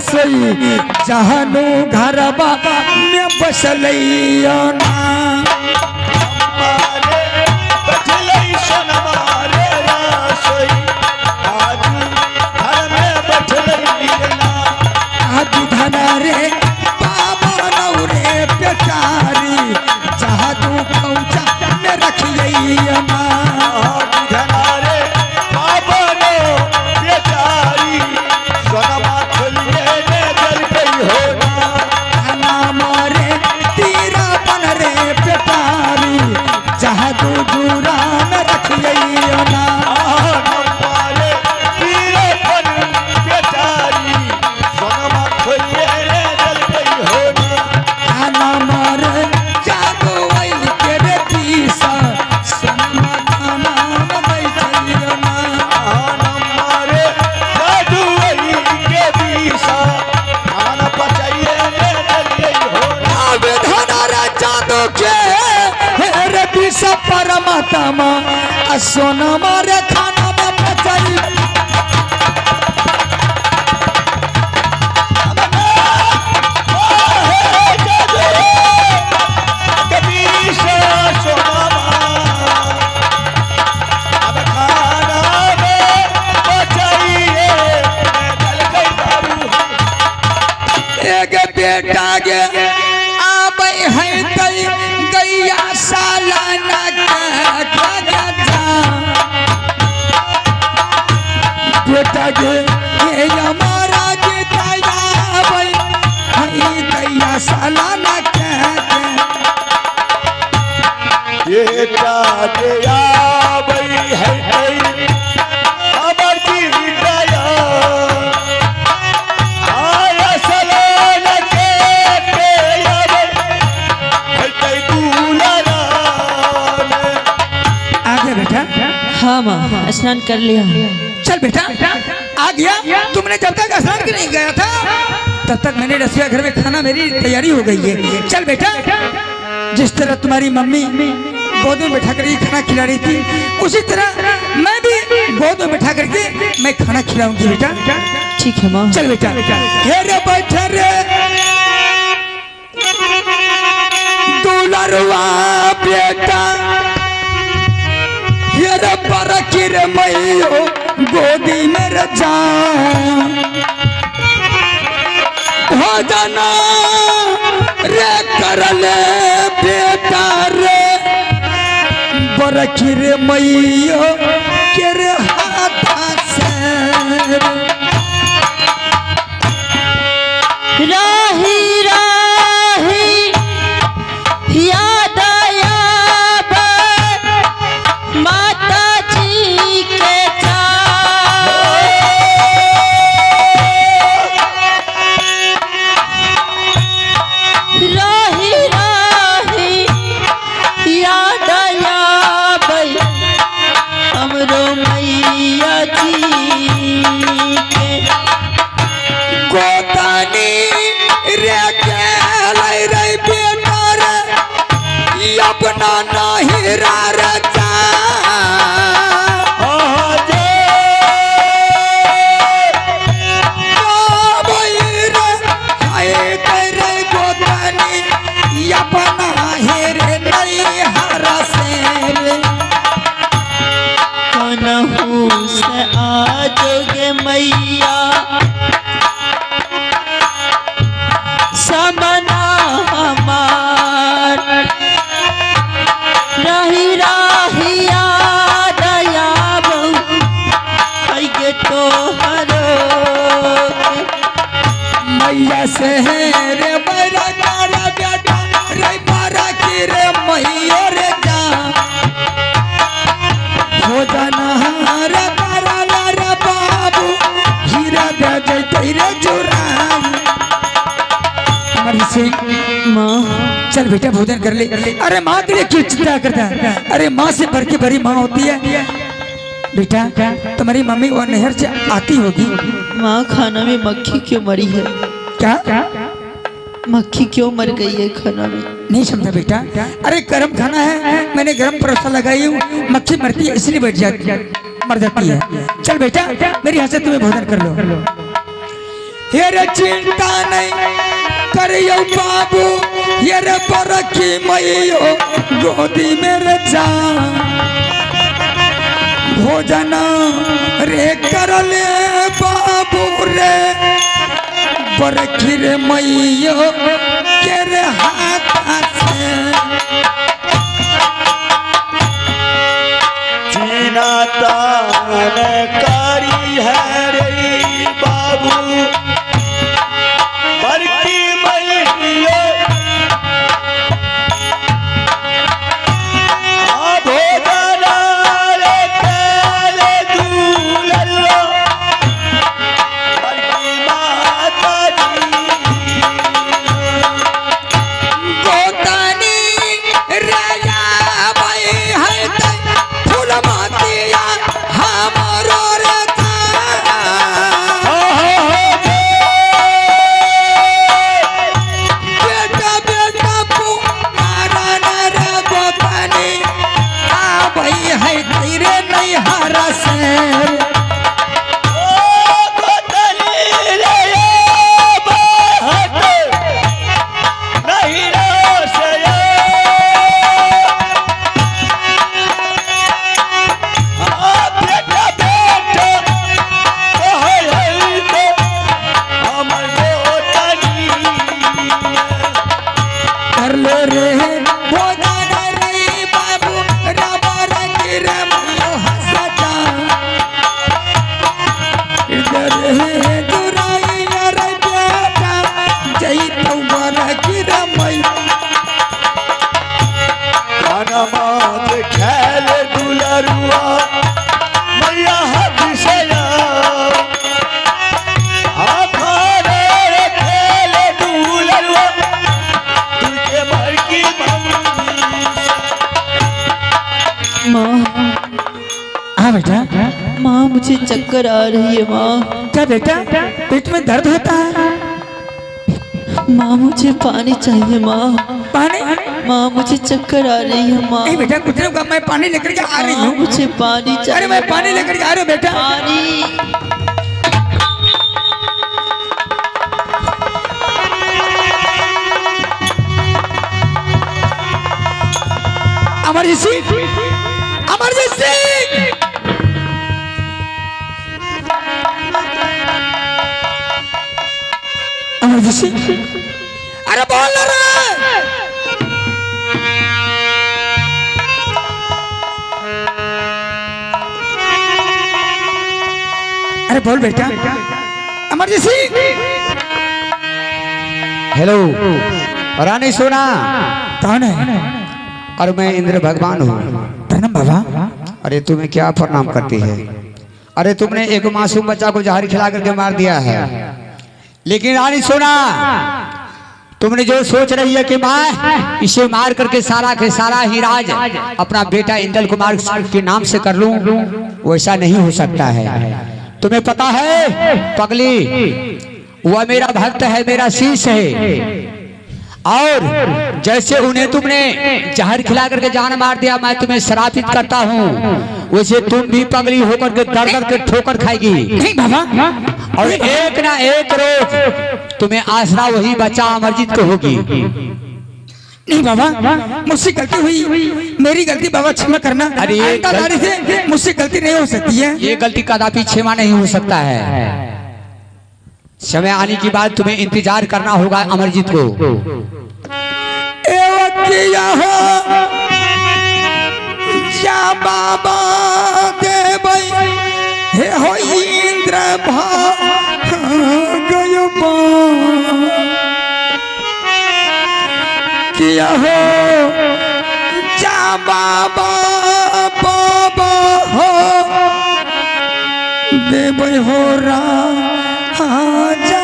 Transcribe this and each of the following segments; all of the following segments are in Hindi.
रसोई जहनु घरबा में बसलैया ना रे बाबा नौरे प्यारी जहाँ तू पहुँचा में रखिए ना रे बाबा नो प्यारी सोनमा खोलिए ने जल गई हो ना मारे तीरा बन रे प्यारी जहाँ तू दूरा में रखिए ना परमात्मा सोना मारे खाना में पचाई एक बेटा गे आबै है तई गैया सालाना बेटा गे हमारा गीता भाई दैया सालाना बेटा गया भाई है अमर की विदाया आया सालाना के आगे बेटा। हाँ माँ स्नान कर लिया। चल बेटा आ गया। तुमने जब तक स्नान के नहीं गया था तब तक मैंने रसोई घर में खाना मेरी तैयारी हो गई है। चल बेटा जिस तरह तुम्हारी मम्मी गोद में बैठा करके खाना खिला रही थी उसी तरह मैं भी गोद में बैठा करके मैं खाना खिलाऊंगी बेटा। ठीक है माँ। चल बेटा। रे बैठा रे दुलरवा बेटा रे बरकी रे मैयो गोदी में रजा भोजन रे करले बेटा रे बरकी रे मैयो के रे हाथ से राही राही याद आया माता जी के राही राही याद आया हमरो मैया जी के गोतानी रे रे बेटा रे अपना नहीं राजा से आजोगे मैया समना हमार राही राही याद आया गे तो हरो मैया से रे मेरा तारा बेटा रे मारा की रे मैया रे जा भोजन रे तारा रे बाबू हीरा दे जैते रे जुराम हमारी से माँ। चल बेटा भोजन कर ले। अरे माँ के लिए क्यों चिंता करता है? अरे माँ से बढ़ के बड़ी माँ होती है बेटा। तुम्हारी मम्मी वो नहर से आती होगी। माँ खाना में मक्खी क्यों मरी है? क्या मक्खी क्यों मर गई है खाना में? नहीं समझा बेटा। अरे गर्म खाना है मैंने गर्म परोसा लगाई हूँ मक्खी मरती है इसलिए बैठ जाती है मर जाती है। चल बेटा मेरी हाथ से तुम्हें भोजन कर लो। हेरे चिंता नहीं करियो बाबू हेरे पर की मैयो गोदी मेरे जा भोजन रे कर ले बाबू रे बरखी रे मैयो के रे हाथ से जीना तान कारी है रे बाबू बरकी मैयो भोजन रे काले दूल्हा बरकी माता जी गोतनी राजा भाई है फूल मातिया हमारो रे बेटा बेटा पुकारा रे गोतनी आ भाई है तेरे नहीं हरा से कर ले रे भोजन रे बाबू रबर की रे मोह सजा इधर है दुराई रे बेटा जई तो बर की रे मई मात खेल दुलरुआ मैया हदिसया आखारे खेल दुलरुआ तुझे भर की माँ हाँ बेटा माँ मुझे चक्कर आ रही है माँ। क्या बेटा पेट में दर्द होता है माँ मुझे पानी चाहिए माँ। पानी माँ मुझे चक्कर आ रही है माँ। नहीं बेटा कुछ नहीं मैं पानी लेकर के आ रही माँ, हूँ मुझे पानी चाहिए। अरे मैं पानी लेकर के आ रही हूँ बेटा पानी। अमरजीत सिंह अमरजीत सिंह अमरजीत सिंह अरे बोल ना रे अरे बोल बेटा अमरजीत सिंह हेलो रानी सोना कौन है और मैं इंद्र भगवान हूँ। प्रणाम बाबा अरे तुम्हें क्या प्रणाम करती है? अरे तुमने एक मासूम बच्चा को जहर खिला करके मार दिया है। लेकिन रानी सोना तुमने जो सोच रही है कि मैं इसे मार करके सारा के सारा ही राज अपना बेटा इंद्र कुमार के नाम से कर लूं, वैसा नहीं हो सकता है। तुम्हें पता है पगली, वह मेरा भक्त है, मेरा शीश है, और जैसे उन्हें तुमने जहर खिला करके जान मार दिया, मैं तुम्हें श्रापित करता हूँ, वैसे तुम भी पगली होकर के दर दर के ठोकर खाएगी। नहीं बाबा, और एक ना एक रोज तुम्हें आसरा वही बच्चा अमरजीत को होगी। नहीं बाबा, मुझसे गलती हुई, मेरी गलती बाबा क्षमा करना। अरे ये आइंदा से मुझसे गलती नहीं हो सकती है। ये गलती कदापि क्षमा नहीं हो सकता है। समय आने की बाद तुम्हें इंतजार करना होगा अमरजीत को। या बाबा देव हे हो इंद्र गयो किया हो जा बाबा बाबा हो देव हो राजा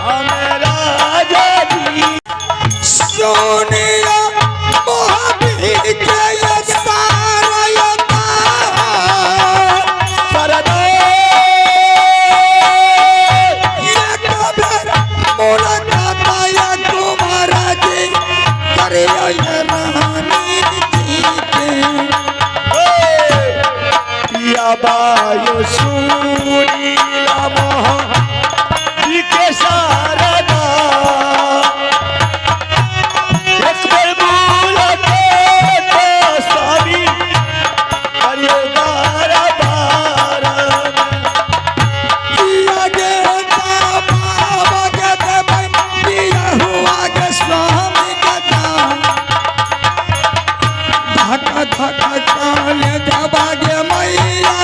हमें सोनिया मोहबी के ये सारा यता सरदा ये कबर मोरा खाता या तुम्हारा जी करे ये रानी जी के पिया बायो सुनीला मोह के शारदा एक बार बोलते तो स्वामी अरे बारा बारा किया गया बाबा के दबन किया हुआ के स्वामी का नाम धका धका काले दबा के मैया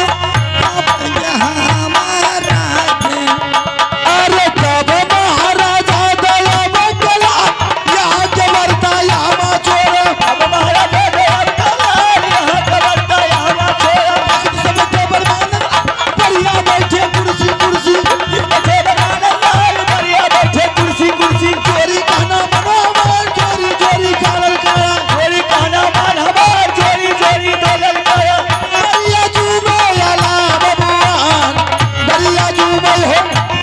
कब हमारा के अरे कब महाराजा दया बकला यहाँ के मरता यहाँ छोड़ कब महाराजा दया बकला यहाँ के मरता यहाँ छोड़ सब के बरमाना बढ़िया बैठे कुर्सी कुर्सी बैठे बरमाना लाल बढ़िया बैठे कुर्सी कुर्सी चोरी कहना मनो हमार चोरी चोरी कालल काया चोरी कहना मन हमार चोरी चोरी डोलल काया बढ़िया जुबे अला भगवान बढ़िया जुबे हो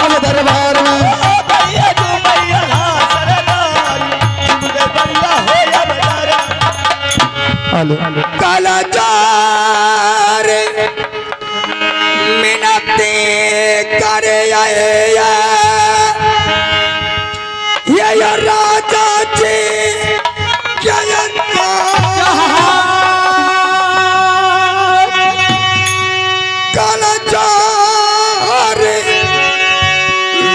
अल दरबार में बढ़िया जुबे अला सरदार जुबे बढ़िया हो या बजारा हेलो काला जार मिनते करे आए ये राजा जी क्या काला जार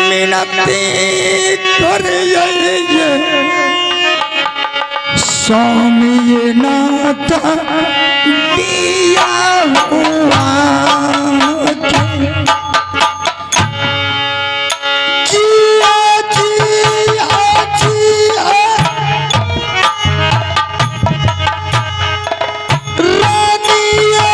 मिनते करे आए स्वामी ये नाता दिया हुआ जिया जिया जिया रानिया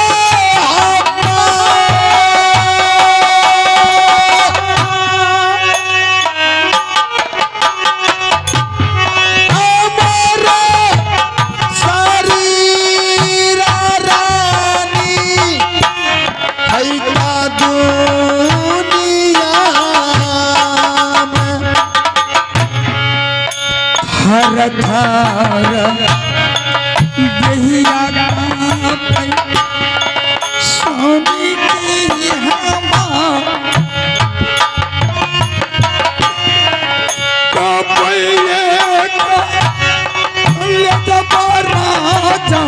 हमारा शरीरा रानी है का दुनिया में हर धार दहिया पे स्वामी की हमा कपये राजा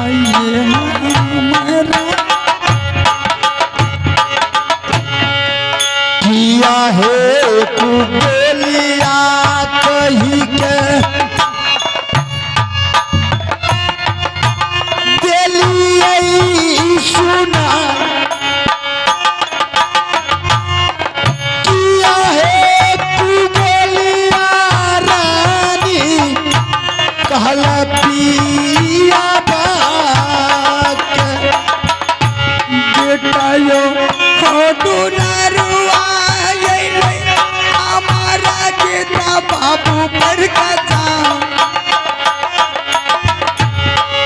ये हमारा किया है कुबेलिया कही के दिलिए सुना किया है कुबेलिया रानी कहला पिया बाक बेटा यो दुलारुआ हमारा जेता बाबू पर का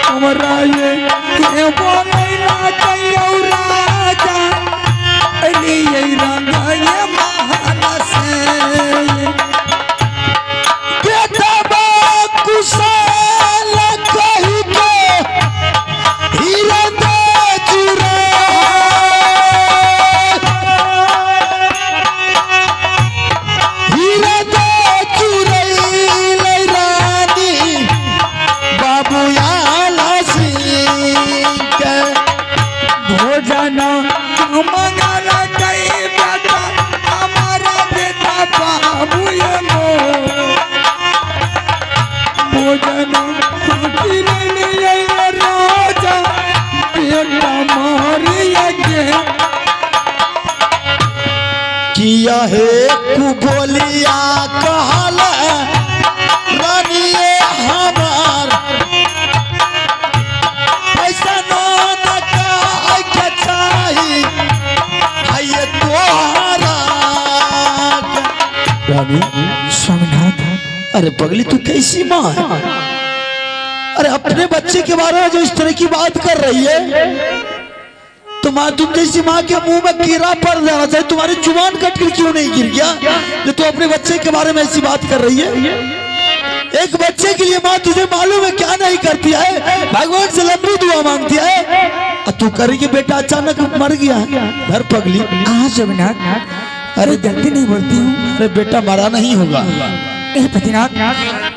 हमारा ये बोलैला कयो राजा अली ये रंग ये महान से बेटा कुशल कही के हीरा दे चुरा हीरा दे चुरैलै रानी बाबू आला सिंह के भोजन मंगल कई बेटा हमारा बेटा बाबू ये मो भोजन लिए राजा बेटा मारिया के किया है कुबोलिया कहल रानिए हमार पैसा न का चाही आइए तोहरा रानी स्वामीनाथ अरे पगली तू कैसी माँ है? अरे अपने बच्चे के बारे में जो इस तरह की बात कर रही है, तो माँ तुम जैसी माँ के मुंह में कीड़ा पड़ जाना चाहिए। तुम्हारी जुबान कट कर क्यों नहीं गिर गया जो तू अपने बच्चे के बारे में ऐसी बात कर रही है? एक बच्चे के लिए माँ तुझे मालूम है क्या नहीं करती है? भगवान से लंबी दुआ मांगती है और तू करेगी बेटा अचानक मर गया घर पगली। हाँ जगन्नाथ, अरे गलती नहीं बोलती हूँ। अरे बेटा मरा नहीं होगा। नहीं पतिनाथ,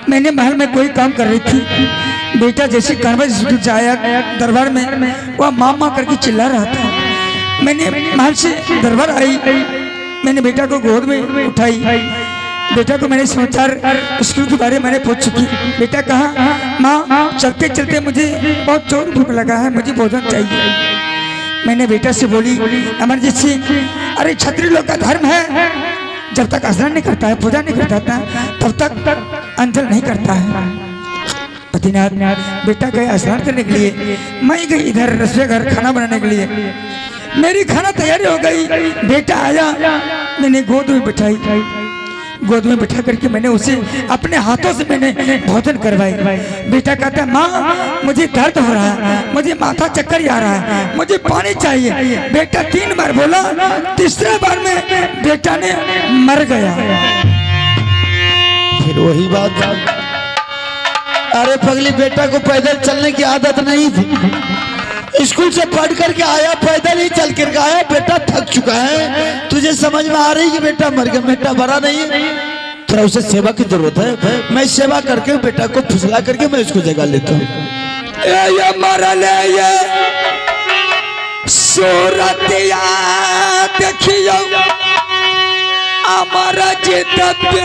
मैंने महल में कोई काम कर रही थी, बेटा जैसे कन्वर्ट स्कूल से आया दरबार में, वह माँ माँ करके चिल्ला रहा था। मैंने महल से दरबार आई, मैंने बेटा को गोद में उठाई, बेटा को मैंने समाचार स्कूल के बारे में मैंने पूछ चुकी। बेटा कहा? माँ चलते चलते मुझे बहुत जोर भूख लगा है, मुझे भोजन चाहिए। मैंने बेटा से बोली अमरजीत सिंह, अरे क्षत्रिय लोग का धर्म है, जब तक स्नान नहीं करता है, पूजा नहीं करता था, तब तक अंजल नहीं करता है। पतिनाथ, बेटा गया स्नान करने के लिए, मैं गई इधर रसोई घर खाना बनाने के लिए। मेरी खाना तैयारी हो गई, बेटा आया, मैंने गोद में बिठाई, गोद में बिठा करके मैंने उसे अपने हाथों से मैंने भोजन करवाई। बेटा कहता है माँ मुझे दर्द हो रहा है, मुझे माथा चक्कर आ रहा है, मुझे पानी चाहिए। बेटा 3 बार बोला, तीसरे बार में बेटा ने मर गया। फिर वही बात। अरे पगली बेटा को पैदल चलने की आदत नहीं थी, स्कूल से पढ़ करके आया, पैदल ही चल कर आया, बेटा थक चुका है। तुझे समझ में आ रही कि बेटा मर गया, बेटा बड़ा नहीं है, थोड़ा उसे सेवा की जरूरत है। मैं सेवा करके बेटा को फुसला करके मैं उसको जगा लेता हूँ। ये मरले ये सूरतिया देखियो हमारा चित्त पे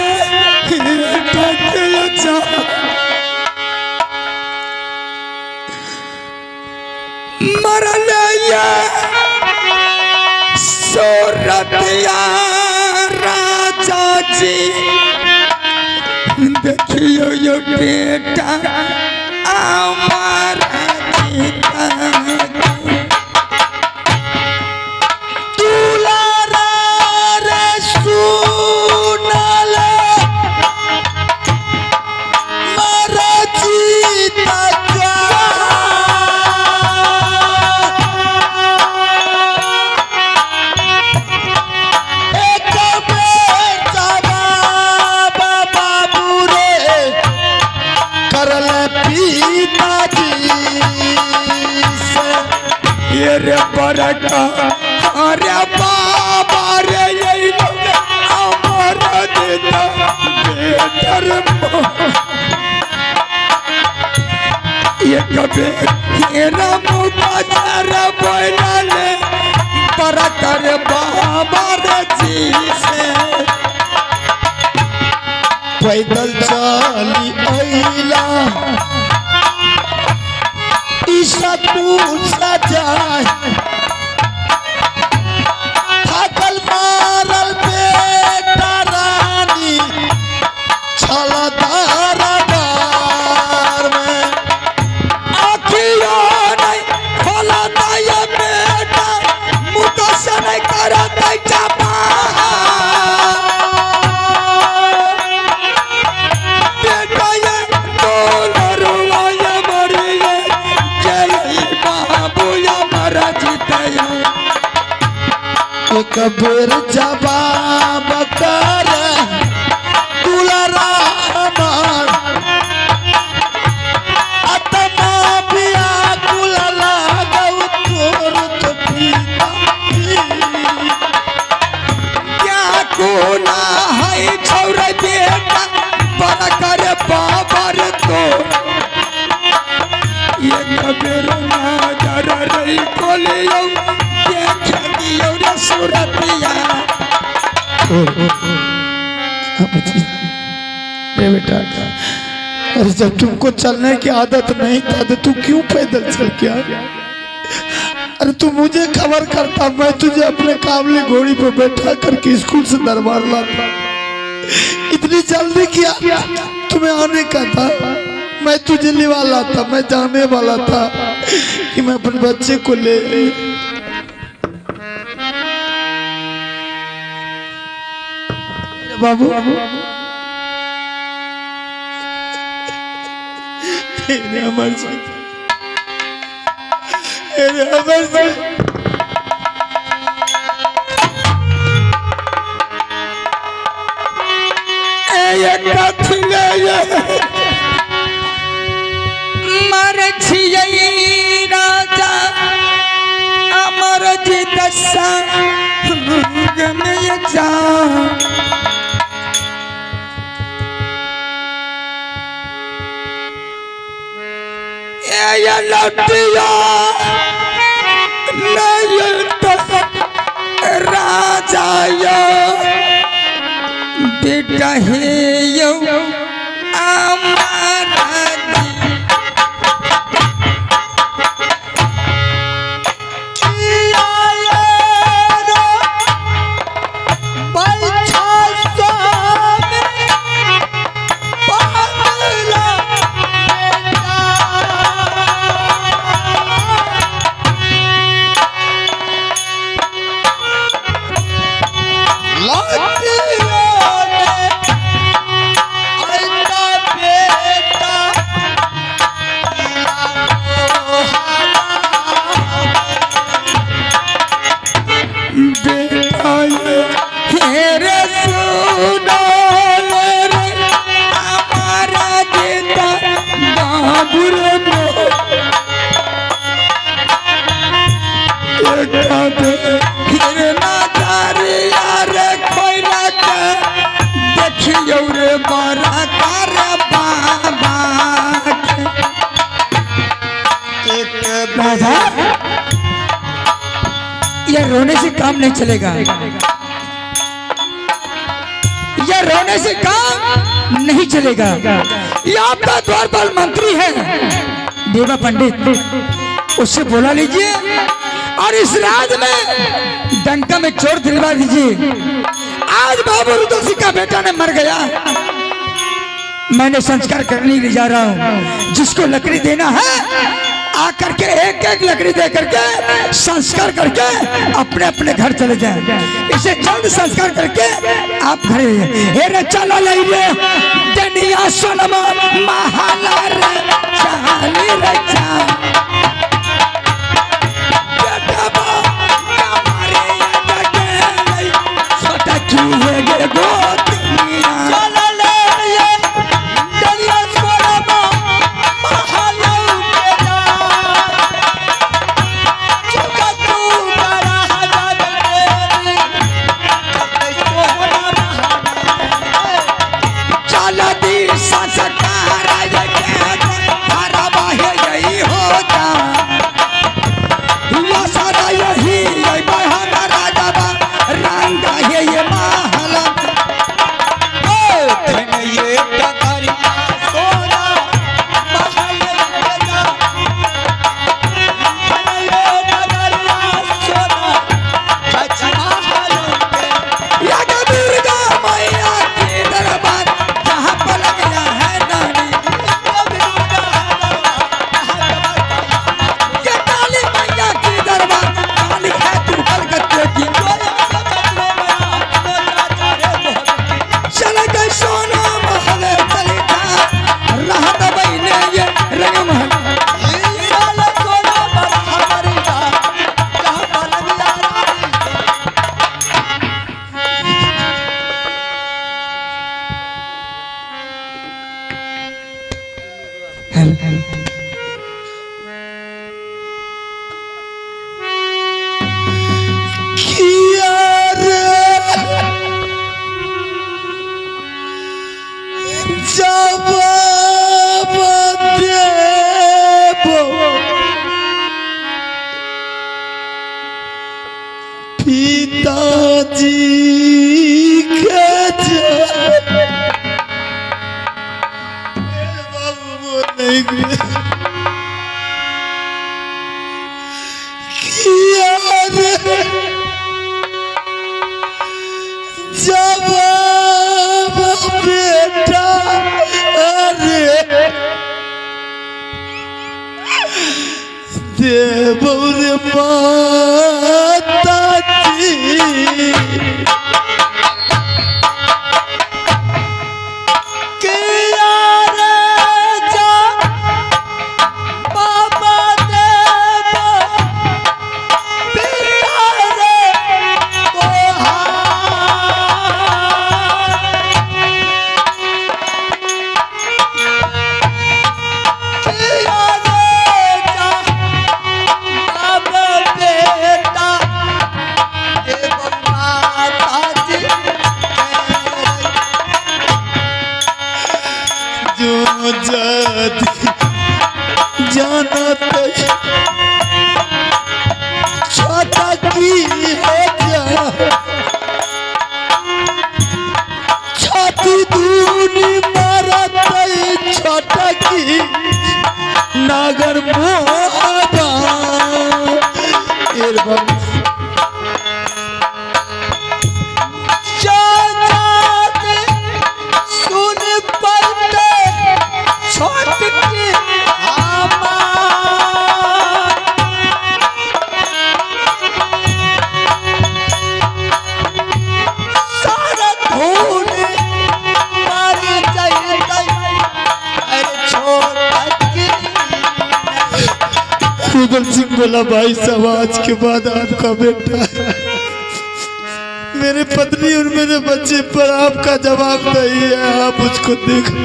मरले ये सूरतिया राजा जी देखियो यो बेटा हमारा रे बरका अरे बाबा रे यही हमारा देता बेटर ये कबे तेरा मुबाजर बोलले बरकर बाबा रे जी से पैदल चली अइला स्कूल सजाए, थकल मारल बेटा रानी छलदार बार में आखियों नहीं खोलता ये बेटा, मुँह से नहीं करता चापा। कबीर जवाब कर दुलारा हमार आत्मा पिया दुलारा गौ तोर तो पीता क्या कोना है छोरे बेटा बड़ा कर बाबर तो ये कबीर नजर रही कोलियो बेटा। अरे जब तुमको चलने की आदत नहीं था तो तू क्यों पैदल चल के आया? अरे तू मुझे खबर करता, मैं तुझे अपने काबली घोड़ी पर बैठा करके स्कूल से दरबार लाता। इतनी जल्दी किया तुम्हें आने का था, मैं तुझे लिवा लाता, मैं जाने वाला था कि मैं अपने बच्चे को ले बाबू अमर सिंह, अमर सिंह, मर छियै राजा अमर जीत संग में जा ये लौटिया नहीं तो राजा यो बेटा हे यो हमारा राजा, यह रोने से काम नहीं चलेगा, यह रोने से काम नहीं चलेगा। ये आपका द्वारपाल मंत्री है देवा पंडित, उससे बोला लीजिए और इस राज में डंका में चोर दिलवा दीजिए। आज बाबू रुद्र सिंह का बेटा ने मर गया, मैंने संस्कार करने ले जा रहा हूँ। जिसको लकड़ी देना है आकर के एक एक लकड़ी दे करके संस्कार करके अपने अपने घर चले जाए। इसे जल्द संस्कार करके आप घर हे चला ले जनिया सोनमा महाला रे चाली रे छोटा की है गे गोतनिया जो जाती जाना छोटा की हो जा छाती दूनी मारा छोटा की नागर मोहबा सुन पड़ते छोट की सारा धूल मारे जाए रुदल सिंह बोला भाई साहब आज के बाद आपका बेटा है। मेरी पत्नी और मेरे बच्चे पर आपका जवाब नहीं है, आप उसको देखो।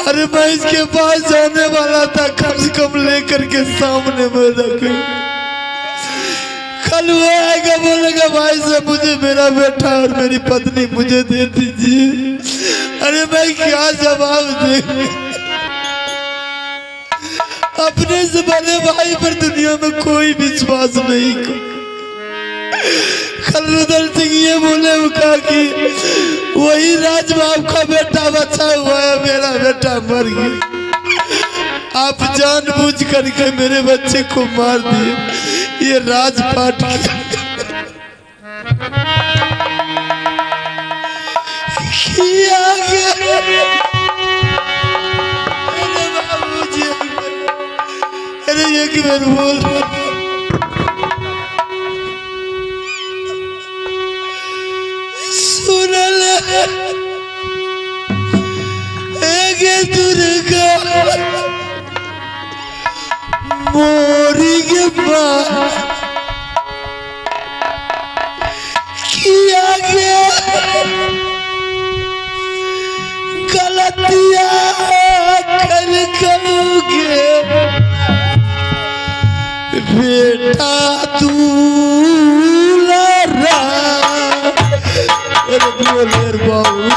अरे मैं इसके पास जाने वाला था, कम से कम लेकर के सामने में रखे। कल वो आएगा बोलेगा भाई साहब मुझे मेरा बेटा और मेरी पत्नी मुझे दे दीजिए। अरे मैं क्या जवाब दे? अपने से बड़े भाई पर दुनिया में कोई विश्वास नहीं। कल रुदल सिंह ये बोले कहा कि वही राजबाब का बेटा बचा हुआ है, मेरा बेटा मर गया। आप जानबूझ करके मेरे बच्चे को मार दिए, ये राजपाट किया गया। अरे एक बार बोल सुनल एक दुर्गा मोरी के बाद किया गया गलतियां कर करोगे बेटा तू लड़ा। अरे बोलेर बाबू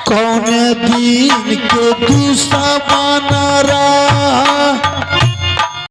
कौन दीन के दूसरा माना रहा